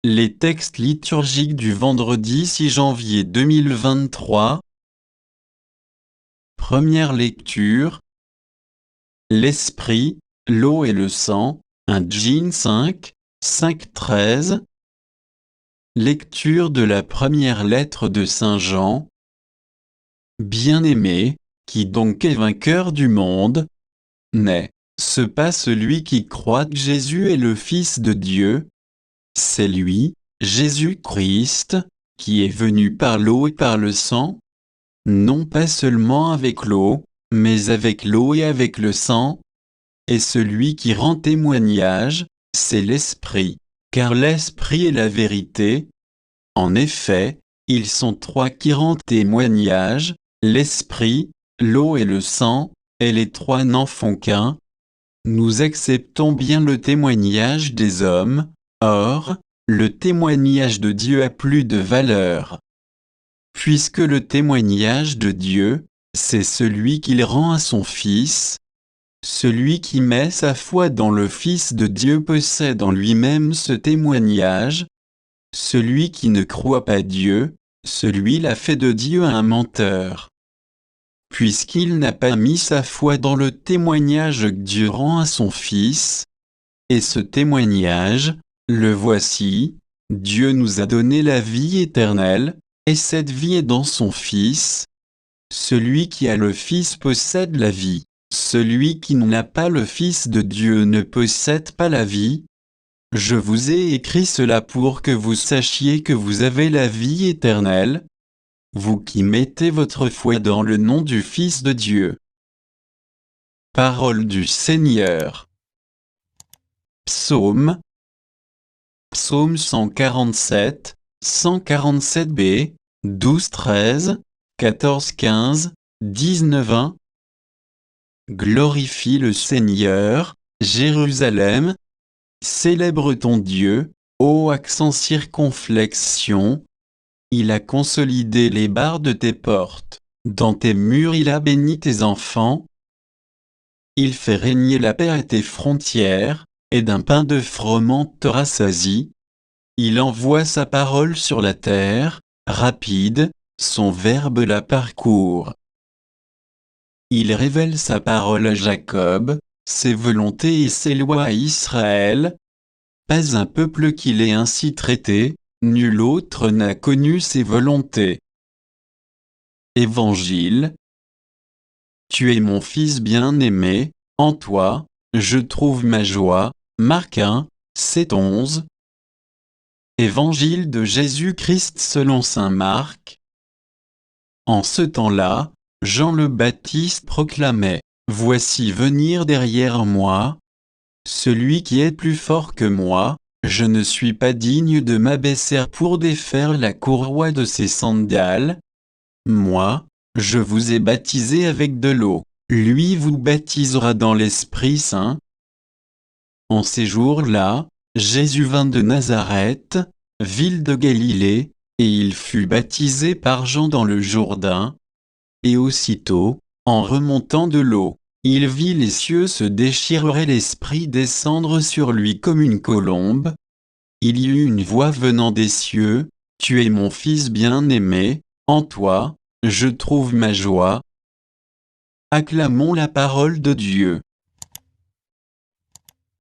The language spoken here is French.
Les textes liturgiques du vendredi 6 janvier 2023. Première lecture. L'Esprit, l'eau et le sang, 1 Jean 5, 5-13. Lecture de la première lettre de Saint Jean. Bien-aimé, qui donc est vainqueur du monde? N'est-ce pas celui qui croit que Jésus est le Fils de Dieu? C'est lui, Jésus-Christ, qui est venu par l'eau et par le sang? Non pas seulement avec l'eau, mais avec l'eau et avec le sang. Et celui qui rend témoignage, c'est l'Esprit, car l'Esprit est la vérité. En effet, ils sont trois qui rendent témoignage, l'Esprit, l'eau et le sang, et les trois n'en font qu'un. Nous acceptons bien le témoignage des hommes, or, le témoignage de Dieu a plus de valeur. Puisque le témoignage de Dieu, c'est celui qu'il rend à son Fils. Celui qui met sa foi dans le Fils de Dieu possède en lui-même ce témoignage. Celui qui ne croit pas Dieu, celui-là fait de Dieu un menteur. Puisqu'il n'a pas mis sa foi dans le témoignage que Dieu rend à son Fils. Et ce témoignage, le voici, Dieu nous a donné la vie éternelle, et cette vie est dans son Fils. Celui qui a le Fils possède la vie. Celui qui n'a pas le Fils de Dieu ne possède pas la vie. Je vous ai écrit cela pour que vous sachiez que vous avez la vie éternelle, vous qui mettez votre foi dans le nom du Fils de Dieu. Parole du Seigneur. Psaume 147, 147b, 12-13, 14-15, 19-1. Glorifie le Seigneur, Jérusalem. Célèbre ton Dieu, ô accent circonflexion. Il a consolidé les barres de tes portes. Dans tes murs il a béni tes enfants. Il fait régner la paix à tes frontières, et d'un pain de froment te rassasie. Il envoie sa parole sur la terre, rapide, son verbe la parcourt. Il révèle sa parole à Jacob, ses volontés et ses lois à Israël. Pas un peuple qui l'ait ainsi traité, nul autre n'a connu ses volontés. Évangile. Tu es mon Fils bien-aimé, en toi, je trouve ma joie. Marc 1, 7-11. Évangile de Jésus-Christ selon saint Marc. En ce temps-là, Jean le Baptiste proclamait, « Voici venir derrière moi, celui qui est plus fort que moi, je ne suis pas digne de m'abaisser pour défaire la courroie de ses sandales. Moi, je vous ai baptisé avec de l'eau, lui vous baptisera dans l'Esprit Saint. » En ces jours-là, Jésus vint de Nazareth, ville de Galilée, et il fut baptisé par Jean dans le Jourdain. Et aussitôt, en remontant de l'eau, il vit les cieux se déchirer et l'Esprit descendre sur lui comme une colombe. Il y eut une voix venant des cieux, « Tu es mon Fils bien-aimé, en toi, je trouve ma joie. » Acclamons la parole de Dieu.